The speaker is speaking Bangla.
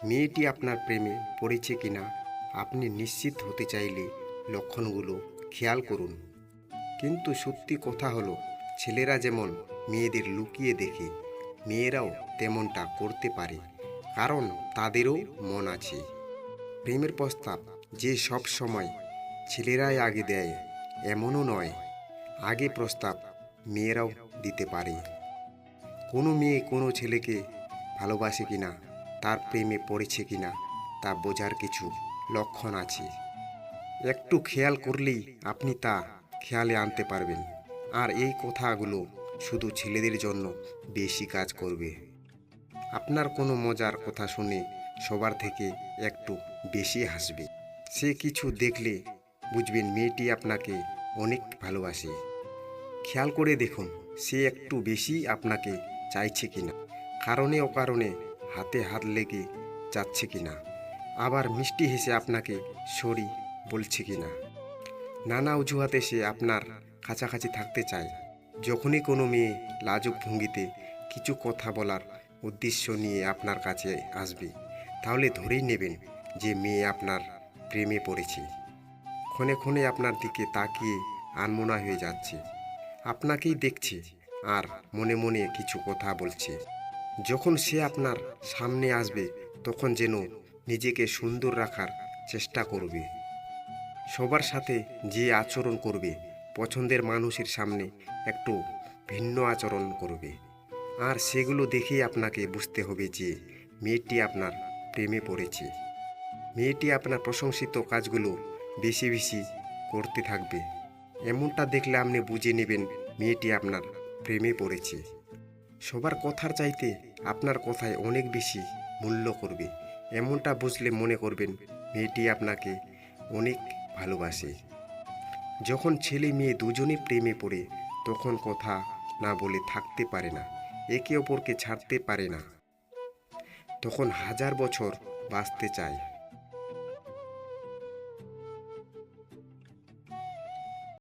মেয়েটি আপনার প্রেমে পড়েছে কিনা আপনি নিশ্চিত হতে চাইলে লক্ষণগুলো খেয়াল করুন। কিন্তু সত্যি কথা হলো, ছেলেরা যেমন মেয়েদের লুকিয়ে দেখে, মেয়েরাও তেমনটা করতে পারে, কারণ তাদেরও মন আছে। প্রেমের প্রস্তাব যে সব সময় ছেলেরাই আগে দেয় এমনও নয়, আগে প্রস্তাব মেয়েরাও দিতে পারে। কোনো মেয়ে কোনো ছেলেকে ভালোবাসে কিনা, তার প্রেমে পড়েছে কিনা তা বোঝার কিছু লক্ষণ আছে। একটু খেয়াল করলেই আপনি তা খেয়ালে আনতে পারবেন। আর এই কথাগুলো শুধু ছেলেদের জন্য বেশি কাজ করবে। আপনার কোনো মজার কথা শুনে সবার থেকে একটু বেশি হাসবে। সে কিছু দেখলে বুঝবেন মেয়েটি আপনাকে অনেক ভালোবাসে। খেয়াল করে দেখুন সে একটু বেশি আপনাকে চাইছে কিনা, কারণে অকারণে হাতে হাত লেগে যাচ্ছে কিনা, আবার মিষ্টি হেসে আপনাকে সরি বলছে কিনা। নানা অজুহাতে সে আপনার কাছাকাছি থাকতে চায়। যখনই কোনো মেয়ে লাজুক ভঙ্গিতে কিছু কথা বলার উদ্দেশ্য নিয়ে আপনার কাছে আসবে, তাহলে ধরেই নেবেন যে মেয়ে আপনার প্রেমে পড়েছে। ক্ষণে ক্ষণে আপনার দিকে তাকিয়ে আনমনা হয়ে যাচ্ছে, আপনাকেই দেখছে আর মনে মনে কিছু কথা বলছে। যখন সে আপনার সামনে আসবে তখন যেন নিজেকে সুন্দর রাখার চেষ্টা করবে। সবার সাথে যে আচরণ করবে, পছন্দের মানুষের সামনে একটু ভিন্ন আচরণ করবে। আর সেগুলো দেখেই আপনাকে বুঝতে হবে যে মেয়েটি আপনার প্রেমে পড়েছে। মেয়েটি আপনার প্রশংসিত কাজগুলো বেশি বেশি করতে থাকবে। এমনটা দেখলে আপনি বুঝে নেবেন মেয়েটি আপনার প্রেমে পড়েছে। সবার কথার চাইতে আপনার কথায় অনেক বেশি মূল্য করবে। এমনটা বুঝলে মনে করবেন মেয়েটি আপনাকে অনেক ভালোবাসে। যখন ছেলে মেয়ে দুজনে প্রেমে পড়ে, তখন কথা না বলে থাকতে পারে না, একে অপরকে ছাড়তে পারে না, তখন হাজার বছর বাঁচতে চায়।